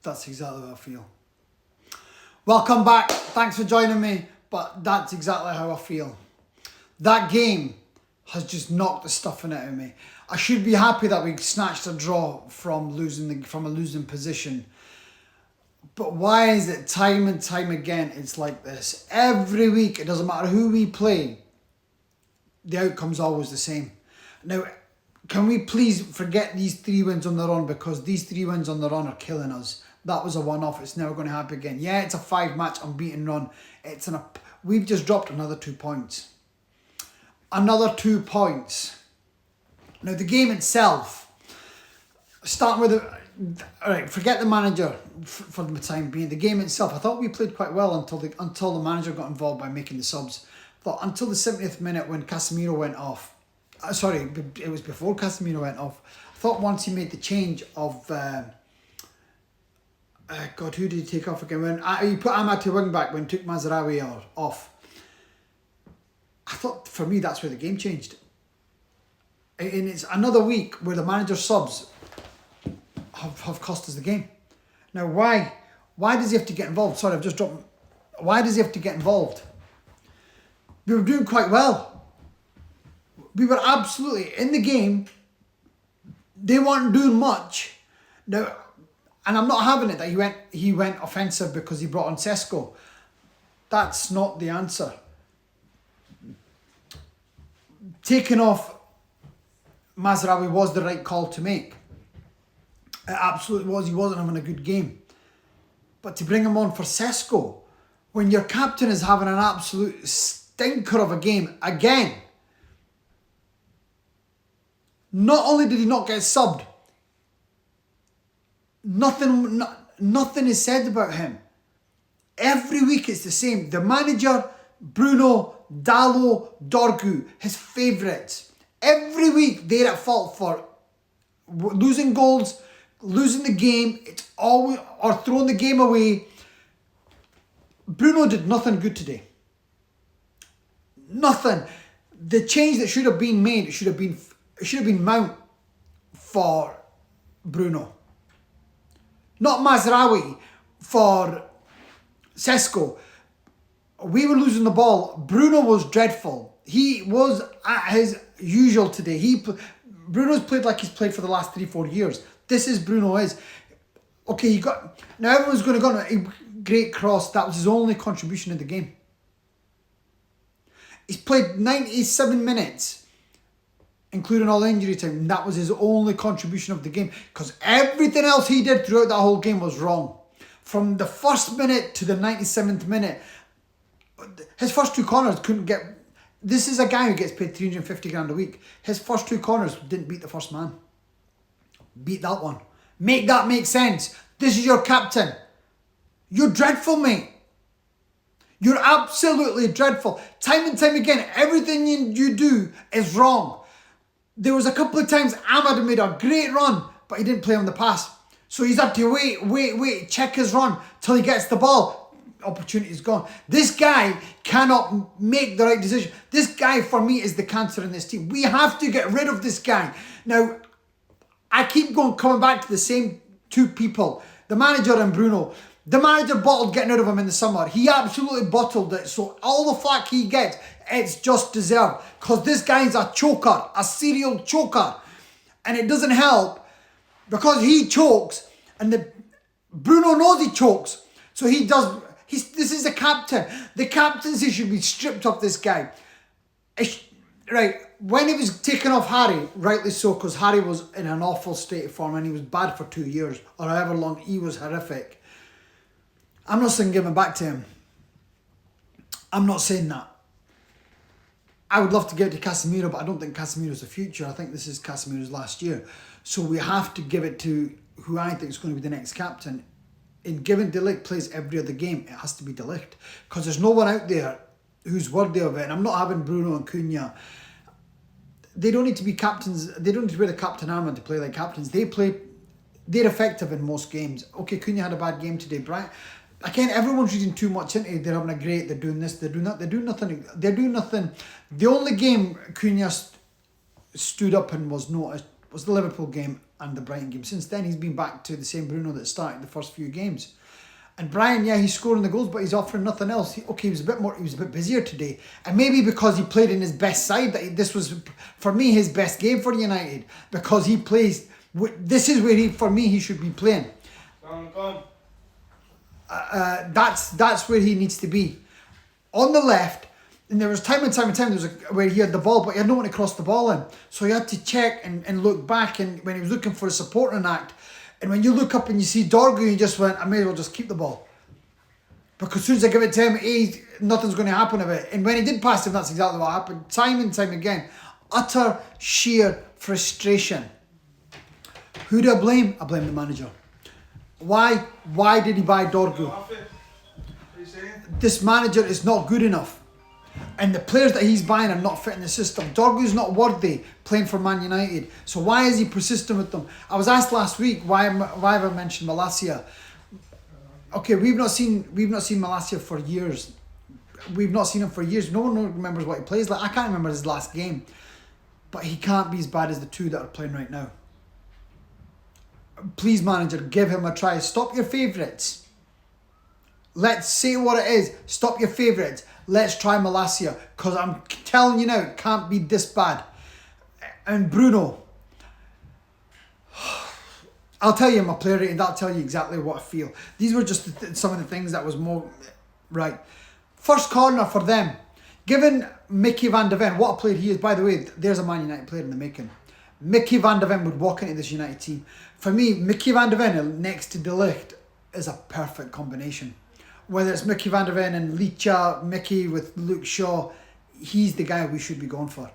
That's exactly how I feel. Welcome back. Thanks for joining me, but that's exactly how I feel. That game has just knocked the stuffing out of me. I should be happy that we snatched a draw from a losing position. But why is it time and time again it's like this? Every week, it doesn't matter who we play, the outcome's always the same. Now, can we please forget these 3 wins on the run, because these 3 wins on the run are killing us. That was a one-off. It's never going to happen again. Yeah, it's a 5-match unbeaten run. We've just dropped another 2 points. Another 2 points. Now, the game itself, starting with all right, forget the manager for the time being. The game itself, I thought we played quite well until the manager got involved by making the subs. I thought until the 70th minute when Casemiro went off. Sorry, it was before Casemiro went off. I thought once he made the change of... God, who did he take off again? When he put Ahmad to wing back when he took Mazraoui off. I thought, for me, that's where the game changed. And it's another week where the manager subs have cost us the game. Now, why? Why does he have to get involved? Sorry, I've just dropped... Why does he have to get involved? We were doing quite well. We were absolutely in the game. They weren't doing much. Now, and I'm not having it that he went offensive because he brought on Sesko. That's not the answer. Taking off Mazraoui was the right call to make. It absolutely was. He wasn't having a good game. But to bring him on for Sesko, when your captain is having an absolute stinker of a game again, not only did he not get subbed, nothing is said about him. Every week it's the same. The manager, Bruno, Dalot, Dorgu, his favourites. Every week they're at fault for losing goals, losing the game. It's always, or throwing the game away. Bruno did nothing good today. Nothing. The change that should have been made, it should have been Mount for Bruno. Not Mazraoui for Sesko. We were losing the ball. Bruno was dreadful. He was at his usual today. Bruno's played like he's played for the last 3-4 years. This is Bruno is. Okay, now everyone's going to go on a great cross. That was his only contribution in the game. He's played 97 minutes, including all injury time, and that was his only contribution of the game, because everything else he did throughout that whole game was wrong. From the first minute to the 97th minute, his first 2 corners couldn't get... This is a guy who gets paid 350 grand a week. His first 2 corners didn't beat the first man. Beat that one. Make that make sense. This is your captain. You're dreadful, mate. You're absolutely dreadful. Time and time again, everything you do is wrong. There was a couple of times Ahmad made a great run, but he didn't play on the pass. So he's had to wait, check his run till he gets the ball. Opportunity's gone. This guy cannot make the right decision. This guy, for me, is the cancer in this team. We have to get rid of this guy. Now, I keep coming back to the same 2 people, the manager and Bruno. The manager bottled getting rid of him in the summer. He absolutely bottled it. So all the flack he gets, it's just deserved. Because this guy's a choker, a serial choker. And it doesn't help because he chokes, and Bruno knows he chokes. So he does. This is the captain. The captaincy should be stripped off this guy. Right, when he was taking off Harry, rightly so, because Harry was in an awful state of form and he was bad for 2 years, or however long. He was horrific. I'm not saying give him back to him. I'm not saying that. I would love to give it to Casemiro, but I don't think Casemiro's the future. I think this is Casemiro's last year. So we have to give it to who I think is going to be the next captain. And given De Ligt plays every other game, it has to be De Ligt. Because there's no one out there who's worthy of it. And I'm not having Bruno and Cunha. They don't need to be captains. They don't need to wear the captain armband to play like captains. They're effective in most games. Okay, Cunha had a bad game today. Brian, again, everyone's reading too much into it. They're having a great, they're doing this, they're doing that. They're doing nothing. The only game Cunha stood up and was noticed was the Liverpool game. and the Brighton game. Since then, he's been back to the same Bruno that started the first few games. And Brian, yeah, he's scoring the goals, but he's offering nothing else. He was a bit busier today. And maybe because he played in his best side, this was, for me, his best game for United. Because he plays, this is where he should be playing. That's where he needs to be. On the left, and there was time and time where he had the ball, but he had no one to cross the ball in. So he had to check and look back, and when he was looking for a supporting act, and when you look up and you see Dorgu, you just went, I may as well just keep the ball. Because as soon as I give it to him, nothing's going to happen of it. And when he did pass him, that's exactly what happened. Time and time again. Utter sheer frustration. Who do I blame? I blame the manager. Why? Why did he buy Dorgu? This manager is not good enough. And the players that he's buying are not fitting the system. Dorgu's not worthy playing for Man United. So why is he persistent with them? I was asked last week why have I mentioned Malacia. Okay, we've not seen Malacia for years. We've not seen him for years. No one remembers what he plays like. I can't remember his last game. But he can't be as bad as the two that are playing right now. Please, manager, give him a try. Stop your favourites. Let's say what it is. Stop your favourites. Let's try Malacia. Because I'm telling you now, it can't be this bad. And Bruno. I'll tell you my player rating. That'll tell you exactly what I feel. These were just some of the things that was more... Right. First corner for them. Given Mickey van de Ven, what a player he is. By the way, there's a Man United player in the making. Mickey van de Ven would walk into this United team. For me, Mickey van de Ven next to De Ligt is a perfect combination. Whether it's Mickey van der Ven and Licha, Mickey with Luke Shaw, he's the guy we should be going for.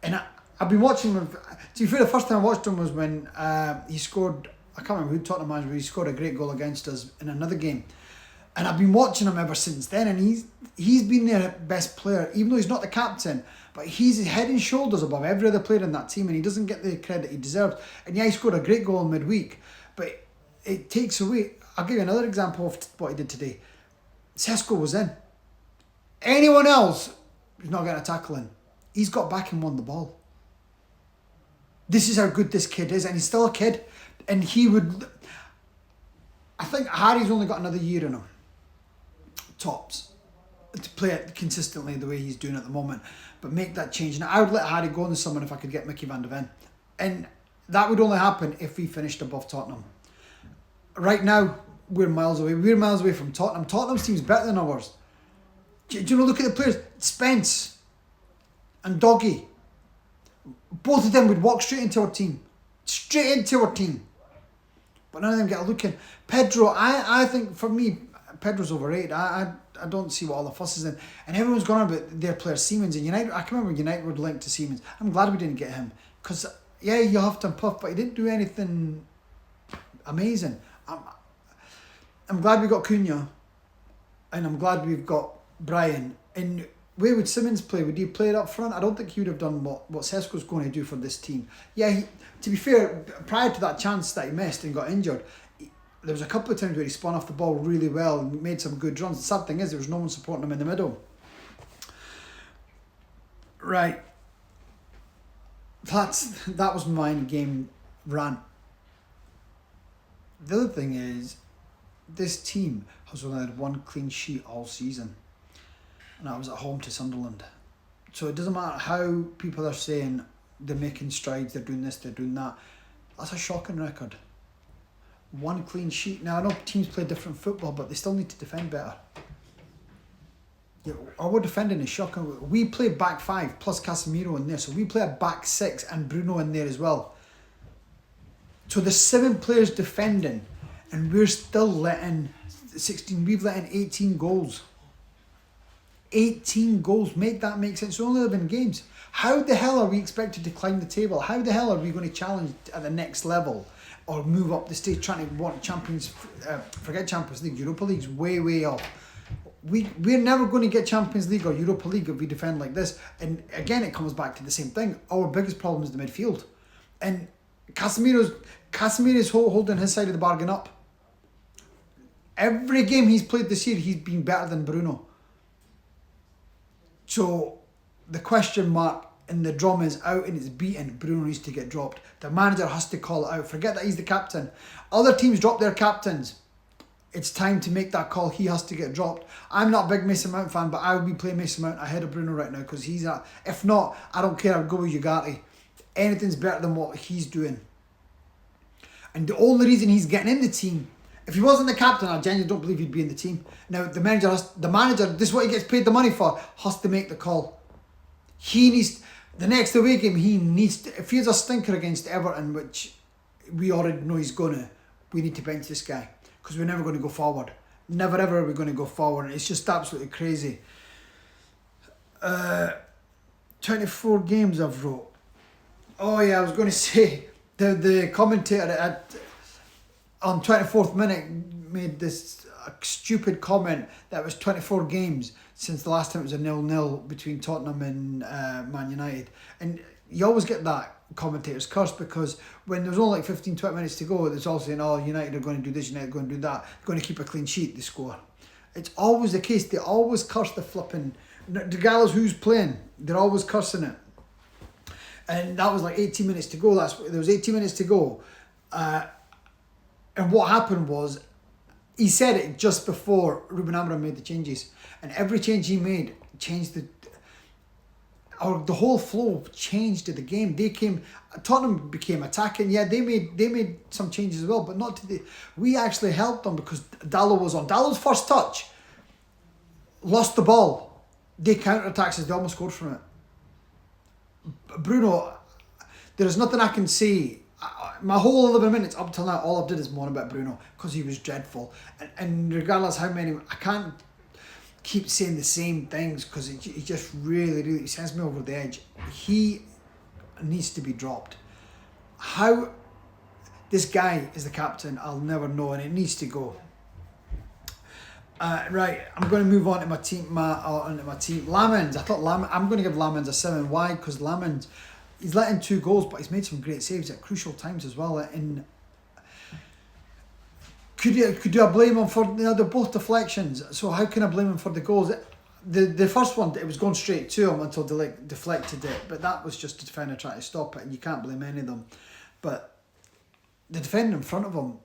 And I've been watching him. To be fair, the first time I watched him was when he scored, I can't remember who Tottenham manager, but he scored a great goal against us in another game. And I've been watching him ever since then, and he's been their best player, even though he's not the captain. But he's head and shoulders above every other player in that team, and he doesn't get the credit he deserves. And yeah, he scored a great goal in midweek, but it takes away. I'll give you another example of what he did today. Sesko was in. Anyone else who's not getting a tackle in, he's got back and won the ball. This is how good this kid is, and he's still a kid. And he would... I think Harry's only got another year in him. Tops. To play it consistently the way he's doing at the moment. But make that change. Now, I would let Harry go in the summer if I could get Mickey van de Ven. And that would only happen if we finished above Tottenham. Right now, we're miles away. We're miles away from Tottenham. Tottenham's team's better than ours. Do you know, look at the players. Spence and Doggy. Both of them would walk straight into our team. Straight into our team. But none of them get a look in. Pedro, I think, for me, Pedro's overrated. I don't see what all the fuss is in. And everyone's gone on about their player Siemens. And United, I can remember United were linked to Siemens. I'm glad we didn't get him. Because, yeah, he huffed and puffed, but he didn't do anything amazing. I'm glad we got Cunha, and I'm glad we've got Brian. And where would Simmons play? Would he play it up front? I don't think he would have done what Sesko's going to do for this team. Yeah, to be fair, prior to that chance that he missed and got injured, there was a couple of times where he spun off the ball really well and made some good runs. The sad thing is there was no one supporting him in the middle. Right. That was my game rant. The other thing is, this team has only had one clean sheet all season, and that was at home to Sunderland. So it doesn't matter how people are saying they're making strides, they're doing this, they're doing that. That's a shocking record. One clean sheet. Now, I know teams play different football, but they still need to defend better. Yeah, our defending is shocking. We play back five plus Casemiro in there, so we play a back six and Bruno in there as well. So there's 7 players defending, and we're still letting 16. We've let in 18 goals. 18 goals. Make that make sense. It's only 11 games. How the hell are we expected to climb the table? How the hell are we going to challenge at the next level or move up the stage trying to want forget Champions League. Europa League's way off. We're never going to get Champions League or Europa League if we defend like this. And again, it comes back to the same thing. Our biggest problem is the midfield. And Casemiro's holding his side of the bargain up. Every game he's played this year, he's been better than Bruno. So the question mark and the drum is out and it's beaten, Bruno needs to get dropped. The manager has to call it out. Forget that he's the captain. Other teams drop their captains. It's time to make that call. He has to get dropped. I'm not a big Mason Mount fan, but I would be playing Mason Mount ahead of Bruno right now because he's a... If not, I don't care. I'd go with Ugarte. Anything's better than what he's doing. And the only reason he's getting in the team, if he wasn't the captain, I genuinely don't believe he'd be in the team. Now, the manager, this is what he gets paid the money for, has to make the call. He needs... The next away game, he needs to... If he has a stinker against Everton, which we already know he's going to, we need to bench this guy. Because we're never going to go forward. Never ever are we going to go forward. It's just absolutely crazy. 24 games I've wrote. Oh yeah, I was going to say, the commentator on 24th minute made this stupid comment that it was 24 games since the last time it was a 0-0 between Tottenham and Man United. And you always get that commentator's curse because when there's only like 15-20 minutes to go, there's all saying, oh, United are going to do this, United are going to do that, they're going to keep a clean sheet, they score. It's always the case. They always curse the flipping, regardless who's playing, they're always cursing it. And that was like 18 minutes to go. There was 18 minutes to go. And what happened was, he said it just before Ruben Amorim made the changes. And every change he made changed the whole flow changed to the game. Tottenham became attacking. Yeah, they made some changes as well, but not to we actually helped them because Dalot was on. Dalot's first touch, lost the ball. They counter-attacked us, they almost scored from it. Bruno, there is nothing I can say. My whole 11 minutes up till now, all I've did is moan about Bruno because he was dreadful. And regardless how many, I can't keep saying the same things because he just really sends me over the edge. He needs to be dropped. How this guy is the captain, I'll never know, and it needs to go. Right, I'm going to move on to my team. Lamens. I'm going to give Lamens a 7. Why? Because Lamens, he's let in 2 goals, but he's made some great saves at crucial times as well. Could I blame him for... they're both deflections, so how can I blame him for the goals? The first one, it was going straight to him until deflected it, but that was just the defender trying to stop it, and you can't blame any of them. But the defender in front of him,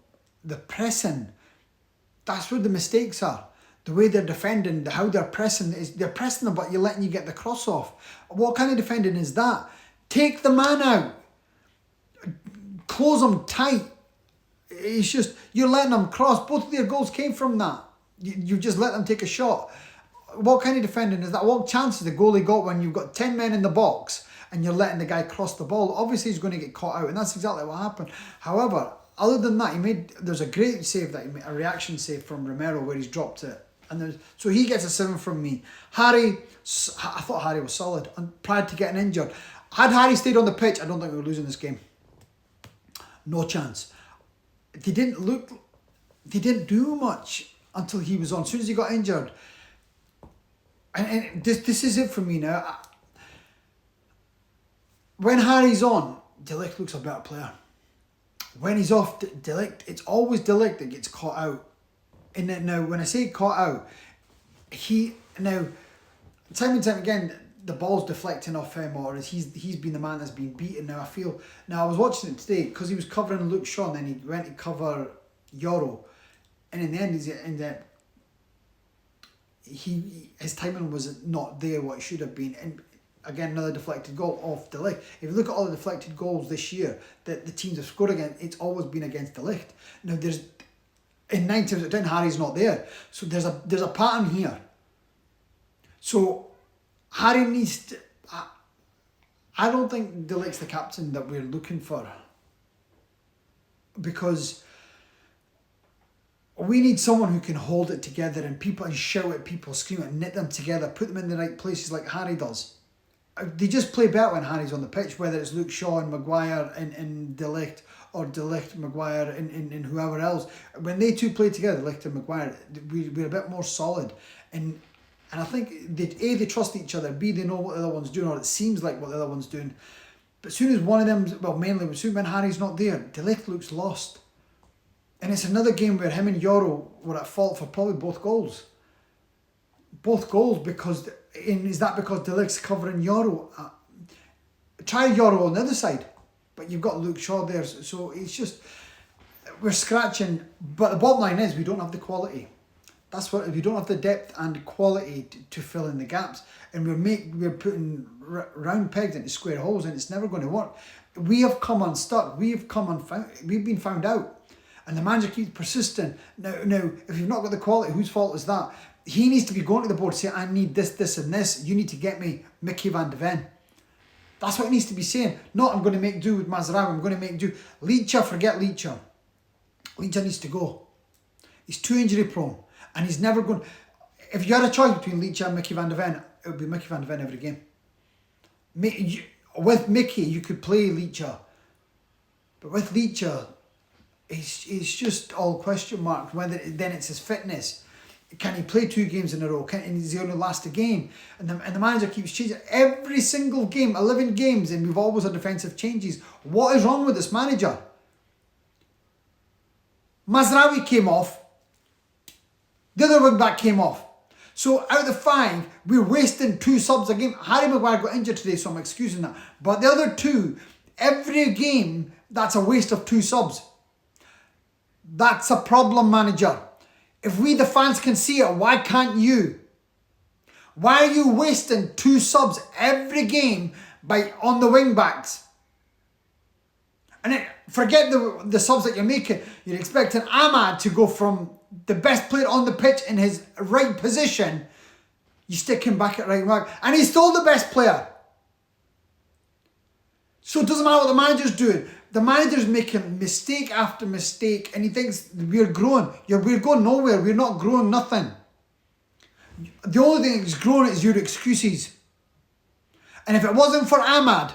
the pressing, that's where the mistakes are. The way they're defending, how they're pressing, they're pressing them, but you're letting you get the cross off. What kind of defending is that? Take the man out. Close them tight. It's just, you're letting them cross. Both of their goals came from that. You just let them take a shot. What kind of defending is that? What chances the goalie got when you've got 10 men in the box and you're letting the guy cross the ball? Obviously, he's going to get caught out, and that's exactly what happened. However, other than that, there's a great save that he made, a reaction save from Romero where he's dropped it. So he gets a 7 from me. Harry, I thought Harry was solid and prior to getting injured. Had Harry stayed on the pitch, I don't think we were losing this game. No chance. They didn't do much until he was on. As soon as he got injured. And this is it for me now. When Harry's on, De Ligt looks a better player. When he's off, De Ligt, it's always De Ligt that gets caught out. And then now, when I say caught out, time and time again, the ball's deflecting off him, or he's been the man that's been beaten. Now I was watching it today because he was covering Luke Shaw, and then he went to cover Yoro, and in the end, his timing was not there what it should have been. And again, another deflected goal off De Ligt. If you look at all the deflected goals this year that the teams have scored against, it's always been against De Ligt. Now in 9 times out of 10, Harry's not there, so there's a pattern here. So Harry needs to... I don't think De Ligt's the captain that we're looking for, because we need someone who can hold it together and shout at people, scream and knit them together, put them in the right places like Harry does. They just play better when Harry's on the pitch, whether it's Luke Shaw and Maguire and De Ligt, or De Ligt, Maguire and whoever else. When they two play together, De Ligt and Maguire, we're a bit more solid. And I think they trust each other, B, they know what the other one's doing, or it seems like what the other one's doing. But as soon as one of them, well, mainly when Harry's not there, De Ligt looks lost. And it's another game where him and Yoro were at fault for probably both goals. Both goals, because De Ligt's covering Yoro? try Euro on the other side, but you've got Luke Shaw there, so it's just, we're scratching. But the bottom line is we don't have the quality. That's what, we don't have the depth and quality to fill in the gaps, and we're putting round pegs into square holes, and it's never going to work. We have come unstuck. We've been found out, and the manager keeps persisting. Now, if you've not got the quality, whose fault is that? He needs to be going to the board saying, I need this, this, and this. You need to get me Mickey van de Ven. That's what he needs to be saying. Not, I'm going to make do with Mazraoui. I'm going to make do. Leacher, forget Leacher. Leacher needs to go. He's too injury prone. And he's never going... If you had a choice between Leacher and Mickey van de Ven, it would be Mickey van de Ven every game. With Mickey, you could play Leacher. But with Leacher, it's just all question marks. Whether then it's his fitness. Can he play 2 games in a row? And is he only last a game? And the manager keeps changing. Every single game, 11 games, and we've always had defensive changes. What is wrong with this manager? Mazraoui came off. The other wing back came off. So out of the 5, we're wasting 2 subs a game. Harry Maguire got injured today, so I'm excusing that. But the other 2, every game, that's a waste of 2 subs. That's a problem, manager. If we, the fans, can see it, why can't you? Why are you wasting 2 subs every game on the wing backs? And forget the subs that you're making. You're expecting Ahmad to go from the best player on the pitch in his right position. You stick him back at right back. And he's still the best player. So it doesn't matter what the manager's doing. The manager's making mistake after mistake, and he thinks we're growing. We're going nowhere. We're not growing nothing. The only thing that's growing is your excuses. And if it wasn't for Ahmad,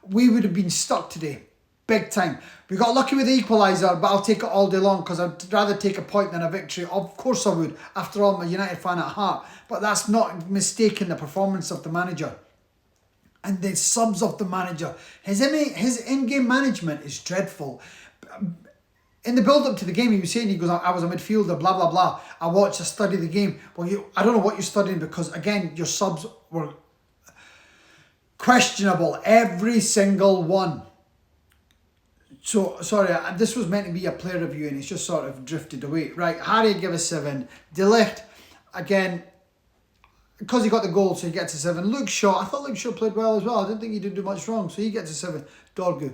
we would have been stuck today. Big time. We got lucky with the equaliser, but I'll take it all day long because I'd rather take a point than a victory. Of course I would. After all, I'm a United fan at heart. But that's not mistaking the performance of the manager. And the subs of the manager. His in-game management is dreadful. In the build-up to the game, he was saying, he goes, I was a midfielder, blah, blah, blah. I watched, I studied the game. Well, I don't know what you're studying because, again, your subs were questionable. Every single one. So, sorry, this was meant to be a player review and it's just sort of drifted away. Right, Harry give a 7. De Ligt, again, because he got the goal, so he gets a 7. Luke Shaw, I thought Luke Shaw played well as well. I didn't think he did do much wrong, so he gets a 7. Dorgu.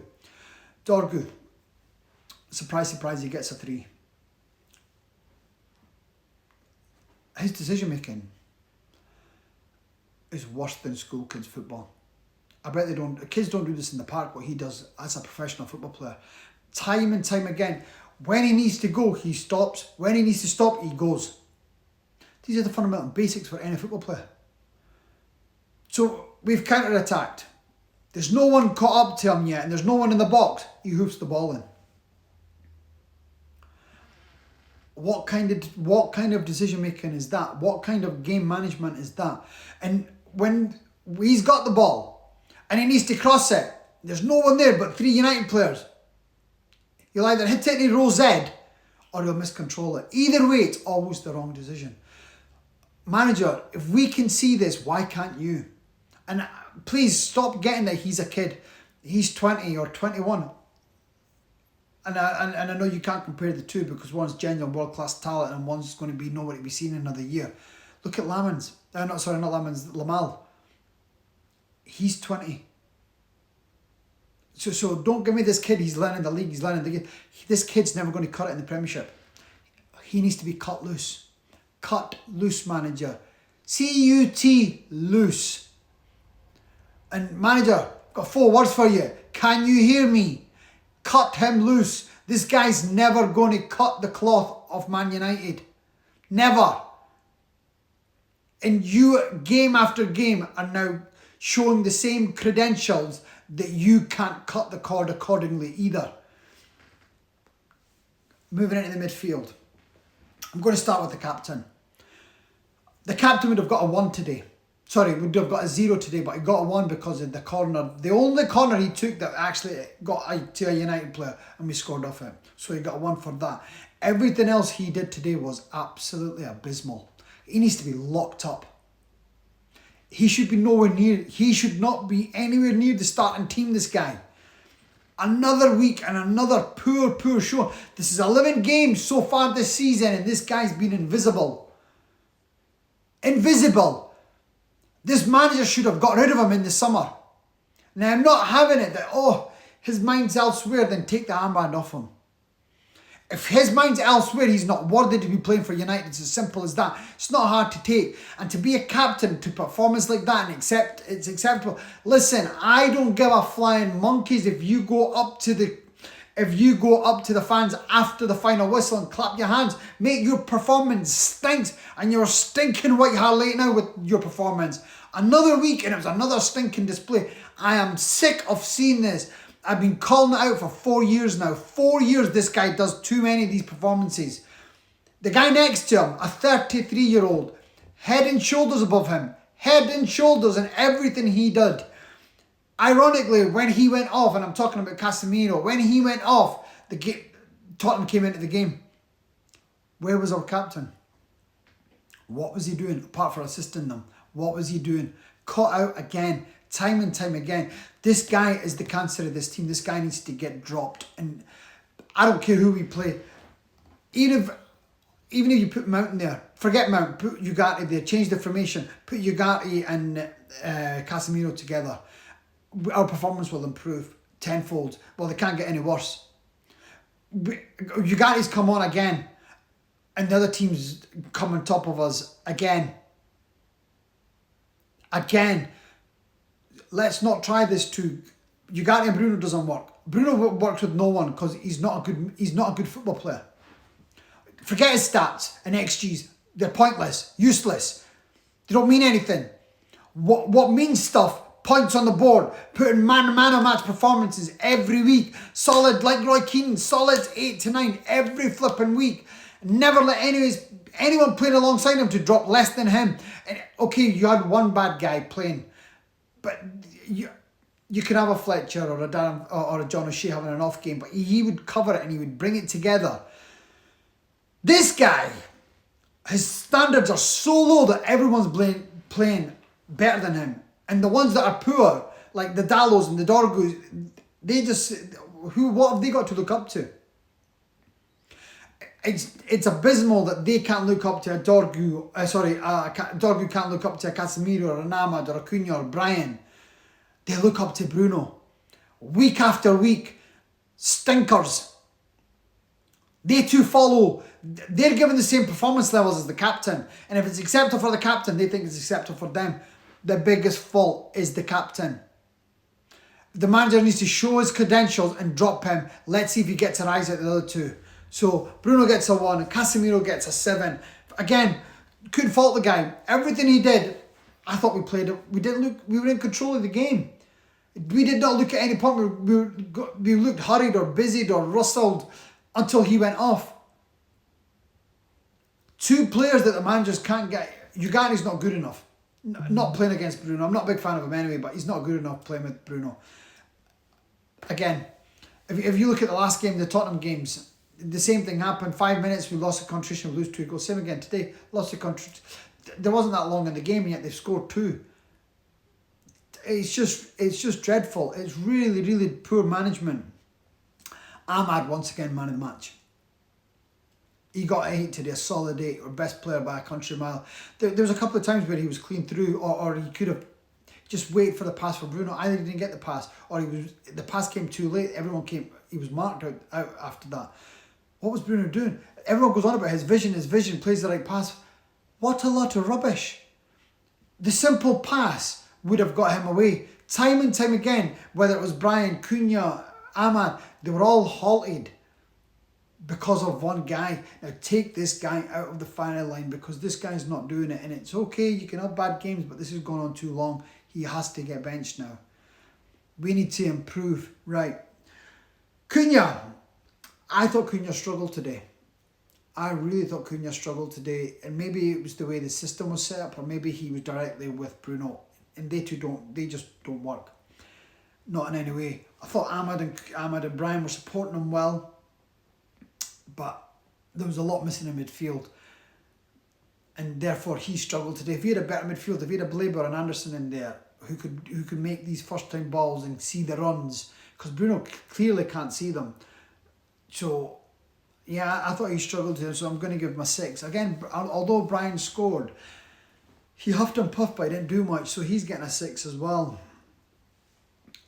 Surprise, surprise, he gets a 3. His decision making is worse than school kids football. I bet kids don't do this in the park, what he does as a professional football player. Time and time again, when he needs to go, he stops. When he needs to stop, he goes. These are the fundamental basics for any football player. So we've counter-attacked. There's no one caught up to him yet, and there's no one in the box. He hoops the ball in. What kind of decision making is that? What kind of game management is that? And when he's got the ball and he needs to cross it, there's no one there but 3 United players. He'll either hit it and roll Z or he'll miscontrol it. Either way, it's always the wrong decision. Manager, if we can see this, why can't you? And please stop getting that he's a kid. He's 20 or 21. And I know you can't compare the two because one's genuine world-class talent and one's going to be nowhere to be seen in another year. Look at Lamal. He's 20. So don't give me this kid, he's learning the league, he's learning the game. This kid's never going to cut it in the Premiership. He needs to be cut loose. Cut loose, manager. C-U-T, loose. And manager, got 4 words for you. Can you hear me? Cut him loose. This guy's never going to cut the cloth of Man United. Never. And you, game after game, are now showing the same credentials that you can't cut the cord accordingly either. Moving into the midfield. I'm going to start with the captain. The captain would have got a 1 today. Sorry, would have got a 0 today, but he got a 1 because of the corner. The only corner he took that actually got to a United player and we scored off him. So he got a 1 for that. Everything else he did today was absolutely abysmal. He needs to be locked up. He should be nowhere near. He should not be anywhere near the starting team, this guy. Another week and another poor show. This is 11 games so far this season and this guy's been invisible. Invisible. This manager should have got rid of him in the summer. Now, I'm not having it that, his mind's elsewhere, then take the armband off him. If his mind's elsewhere, he's not worthy to be playing for United. It's as simple as that. It's not hard to take. And to be a captain to performance like that and it's acceptable. Listen, I don't give a flying monkeys if you go up to the fans after the final whistle and clap your hands. Mate, your performance stinks and you're stinking white hart late now with your performance. Another week and it was another stinking display. I am sick of seeing this. I've been calling it out for 4 years now. 4 years this guy does too many of these performances. The guy next to him, a 33-year-old, head and shoulders above him. Head and shoulders in everything he did. Ironically, when he went off, and I'm talking about Casemiro, when he went off, Tottenham came into the game. Where was our captain? What was he doing apart from assisting them? What was he doing? Caught out again. Time and time again. This guy is the cancer of this team. This guy needs to get dropped. And I don't care who we play. Even if you put Mount in there, forget Mount, put Ugarte there, change the formation, put Ugarte and Casemiro together. Our performance will improve tenfold. Well, they can't get any worse. Ugate's come on again. And the other teams come on top of us again. Let's not try this too. Ugarte and Bruno doesn't work. Bruno works with no one because he's not a good football player. Forget his stats and XGs. They're pointless, useless. They don't mean anything. What means stuff? Points on the board, putting man of match performances every week. Solid, like Roy Keane, solid 8 to 9 every flipping week. Never let anyone playing alongside him to drop less than him. And okay, you had one bad guy playing. But you could have a Fletcher or a John O'Shea having an off game, but he would cover it and he would bring it together. This guy, his standards are so low that everyone's playing better than him. And the ones that are poor, like the Dallos and the Dorgus, what have they got to look up to? It's abysmal that they can't look up to a Dorgu. Dorgu can't look up to a Casemiro or an Ahmad or a Cunha or Brian. They look up to Bruno. Week after week, stinkers. They too follow. They're given the same performance levels as the captain. And if it's acceptable for the captain, they think it's acceptable for them. The biggest fault is the captain. The manager needs to show his credentials and drop him. Let's see if he gets a rise out of the other two. So Bruno gets a 1 and Casemiro gets a 7. Again, couldn't fault the guy. Everything he did, I thought we played it. We were in control of the game. We did not look at any point we looked hurried or busied or rustled until he went off. 2 players that the managers can't get. Ugate's not good enough. Not playing against Bruno. I'm not a big fan of him anyway, but he's not good enough playing with Bruno. Again, if you look at the last game, the Tottenham games, the same thing happened. 5 minutes, we lost the concentration, we lose 2 goals. Same again today, lost the concentration. There wasn't that long in the game, yet they've scored 2. It's just dreadful. It's really, really poor management. Ahmad, once again, man of the match. He got 8 today, a solid 8, or best player by a country mile. There was a couple of times where he was clean through, or he could have just waited for the pass for Bruno. Either he didn't get the pass, or the pass came too late. He was marked out after that. What was Bruno doing? Everyone goes on about his vision, plays the right pass. What a lot of rubbish. The simple pass would have got him away. Time and time again, whether it was Brian, Cunha, Ahmad, they were all halted because of one guy. Now take this guy out of the final line because this guy's not doing it. And it's okay, you can have bad games, but this has gone on too long. He has to get benched now. We need to improve. Right. Cunha. I thought Cunha struggled today. I really thought Cunha struggled today. And maybe it was the way the system was set up, or maybe he was directly with Bruno. And they just don't work. Not in any way. I thought Ahmad and Brian were supporting him well. But there was a lot missing in midfield. and therefore he struggled today. If he had a better midfield, if he had a Blaber and Anderson in there who could make these first time balls and see the runs, because Bruno clearly can't see them. So yeah, I thought he struggled here, so I'm going to give him a 6. Again, although Brian scored, he huffed and puffed, but he didn't do much, so he's getting a 6 as well.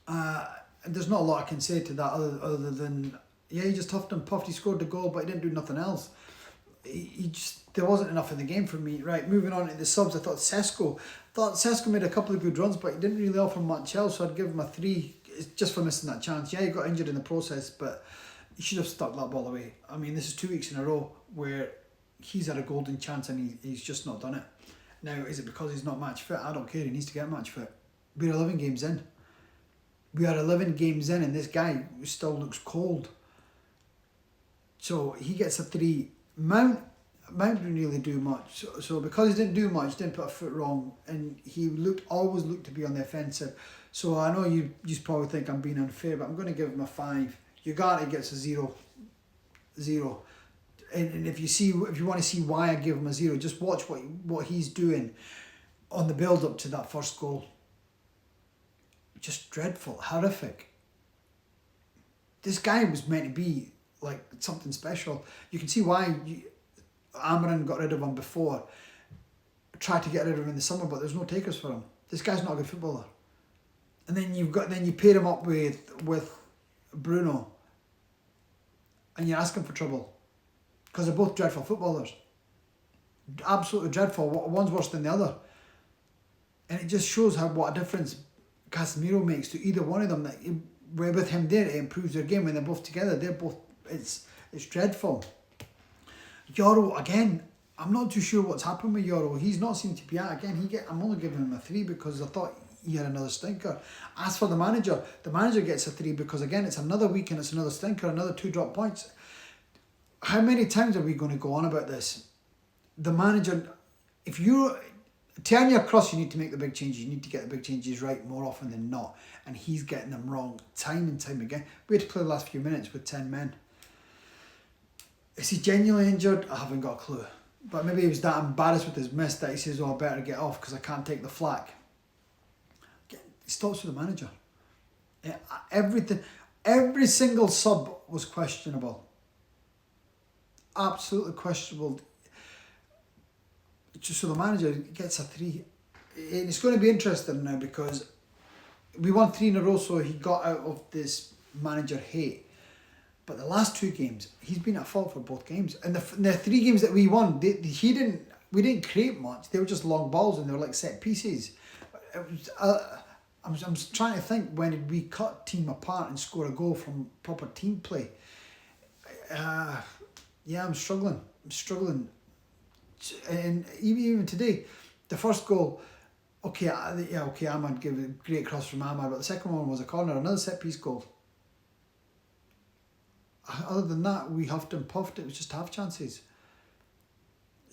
And there's not a lot I can say to that other than, yeah, he just huffed and puffed. He scored the goal, but he didn't do nothing else. He just, there wasn't enough in the game for me. Right, moving on to the subs, I thought Sesko made a couple of good runs, but he didn't really offer much else, so I'd give him a 3 just for missing that chance. Yeah, he got injured in the process, but he should have stuck that ball away. I mean, this is 2 weeks in a row where he's had a golden chance and he's just not done it. Now, is it because he's not match fit? I don't care. He needs to get match fit. We're 11 games in. We are 11 games in and this guy still looks cold. So he gets a 3. Mount didn't really do much. So because he didn't do much, didn't put a foot wrong, and he always looked to be on the offensive. So I know you probably think I'm being unfair, but I'm going to give him a 5. Ugarte gets a 0. And if you want to see why I give him a 0, just watch what he's doing on the build up to that first goal. Just dreadful, horrific. This guy was meant to be like something special. You can see why Amarin got rid of him before. Tried to get rid of him in the summer, but there's no takers for him. This guy's not a good footballer. And then you pair him up with Bruno, and you're asking for trouble, because they're both dreadful footballers. Absolutely dreadful. One's worse than the other, and it just shows what a difference Casemiro makes to either one of them. That with him there, it improves their game when they're both together. It's dreadful. Yoro again. I'm not too sure what's happened with Yoro. He's not seemed to be at again. I'm only giving him a 3 because I thought he had another stinker. As for the manager gets a 3 because again it's another week and it's another stinker, another 2 drop points. How many times are we going to go on about this? The manager, if you turn your cross, you need to make the big changes. You need to get the big changes right more often than not, and he's getting them wrong time and time again. We had to play the last few minutes with 10 men. Is he genuinely injured? I haven't got a clue. But maybe he was that embarrassed with his miss that he says, "Oh, I better get off because I can't take the flack." It stops with the manager. Yeah, every single sub was questionable. Absolutely questionable. So the manager gets a 3. And it's going to be interesting now because we won 3 in a row, so he got out of this manager hate. But the last 2 games, he's been at fault for both games. And the 3 games that we won, we didn't create much. They were just long balls and they were like set pieces. It was, I'm trying to think, when did we cut team apart and score a goal from proper team play? Yeah, I'm struggling. And even today, the first goal, Ahmad gave a great cross from Ahmad, but the second one was a corner, another set piece goal. Other than that, we huffed and puffed. It was just half chances.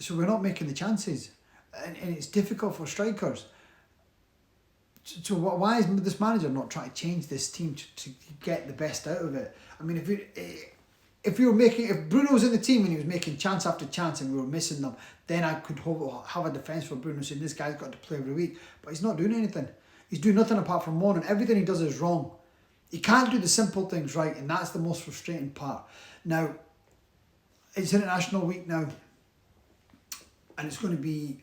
So we're not making the chances, and it's difficult for strikers. So why is this manager not trying to change this team to get the best out of it? I mean, if Bruno was in the team and he was making chance after chance and we were missing them, then I could have a defence for Bruno saying this guy's got to play every week. But he's not doing anything. He's doing nothing apart from moaning. Everything he does is wrong. He can't do the simple things right, and that's the most frustrating part. Now, it's international week now, and it's going to be,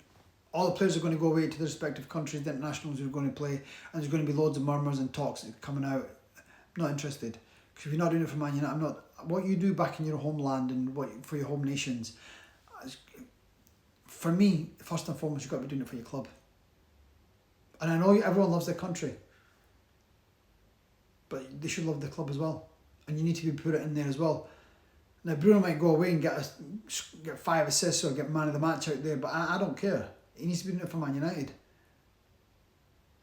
all the players are going to go away to their respective countries, the internationals are going to play, and there's going to be loads of murmurs and talks coming out. I'm not interested, because if you're not doing it for Man United, what you do back in your homeland and for your home nations, for me, first and foremost, you've got to be doing it for your club. And I know everyone loves their country, but they should love the club as well, and you need to be put it in there as well. Now Bruno might go away and get 5 assists or get man of the match out there, but I don't care. He needs to be doing it for Man United.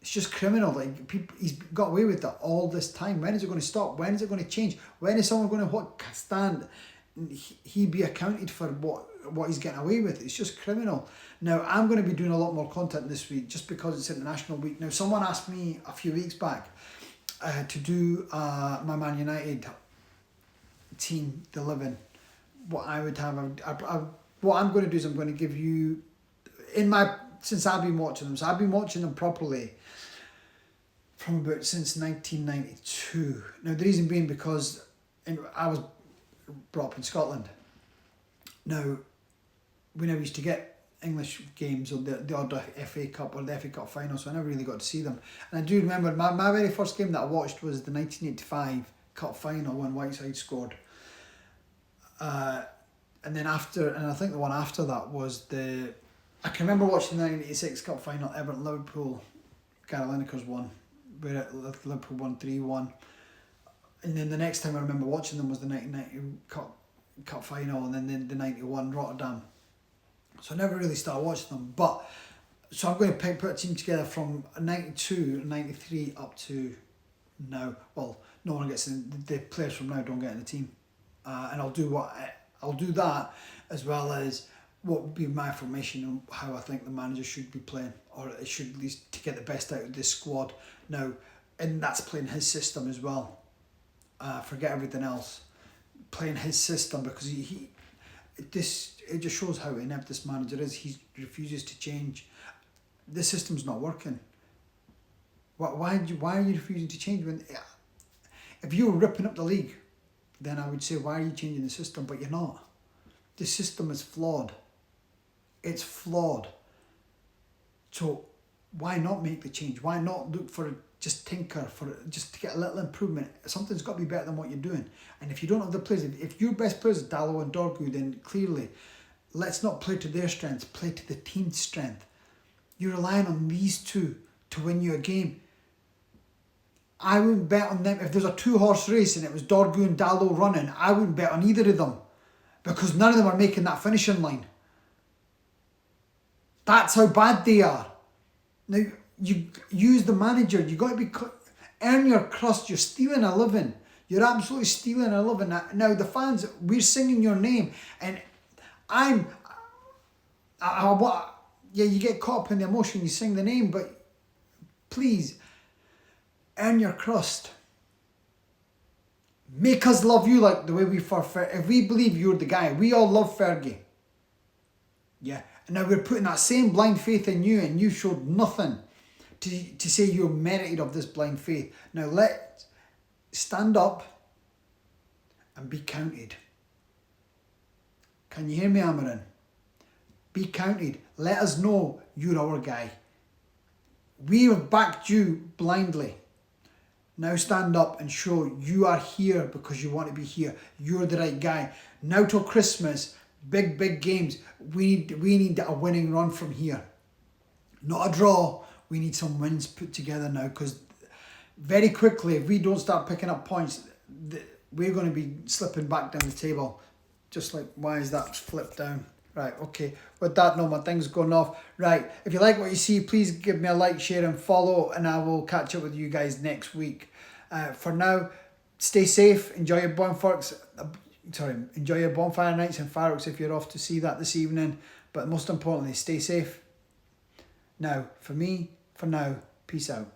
It's just criminal. Like he's got away with that all this time. When is it going to stop? When is it going to change? When is someone going to stand and he be accounted for what he's getting away with? It's just criminal. Now I'm going to be doing a lot more content this week just because it's International Week. Now someone asked me a few weeks back to do my Man United team, the 11, what I would have. What I'm going to do is I'm going to give you since I've been watching them. So I've been watching them properly from about since 1992. Now the reason being because I was brought up in Scotland. Now, we never used to get English games or the odd FA Cup or the FA Cup final, so I never really got to see them. And I do remember my very first game that I watched was the 1985 Cup final when Whiteside scored. And then I think the one after that was I can remember watching the 1986 Cup final, Everton-Liverpool, Gary Lineker's won, where Liverpool won 3-1. And then the next time I remember watching them was the 1990 Cup final, and then the 91 Rotterdam. So I never really started watching them. So I'm going to put a team together from 92, 93 up to now. Well, no one gets in, the players from now don't get in the team. And I'll do that as well as what would be my formation and how I think the manager should be playing, or it should at least to get the best out of this squad now, and that's playing his system as well. Forget everything else, playing his system, because it just shows how inept this manager is. He refuses to change. The system's not working. Why are you refusing to change when? If you were ripping up the league, then I would say, why are you changing the system? But you're not. The system is flawed. It's flawed. So why not make the change? Why not look for just tinker, just to get a little improvement? Something's got to be better than what you're doing. And if you don't have the players, if your best players is Dalot and Dorgu, then clearly, let's not play to their strengths, play to the team's strength. You're relying on these two to win you a game. I wouldn't bet on them. If there's a 2-horse race and it was Dorgu and Dalot running, I wouldn't bet on either of them, because none of them are making that finishing line. That's how bad they are. Now, you use the manager. You got to earn your crust. You're stealing a living. You're absolutely stealing a living. Now the fans, we're singing your name, and you get caught up in the emotion. You sing the name, but please earn your crust. Make us love you like the way we for Fergie. If we believe you're the guy, we all love Fergie. Yeah. And now we're putting that same blind faith in you, and you showed nothing to say you're merited of this blind faith. Now let's stand up and be counted. Can you hear me, Amarin? Be counted. Let us know you're our guy. We have backed you blindly. Now stand up and show you are here because you want to be here. You're the right guy. Now till Christmas, big games. We need a winning run from here. Not a draw. We need some wins put together now, because very quickly, if we don't start picking up points, we're going to be slipping back down the table. Just like, why is that flipped down? Right, okay. With that, no, my thing's going off. Right, if you like what you see, please give me a like, share and follow, and I will catch up with you guys next week. For now, stay safe. Enjoy your bonfire nights and fireworks if you're off to see that this evening. But most importantly, stay safe. Now, for me, for now, peace out.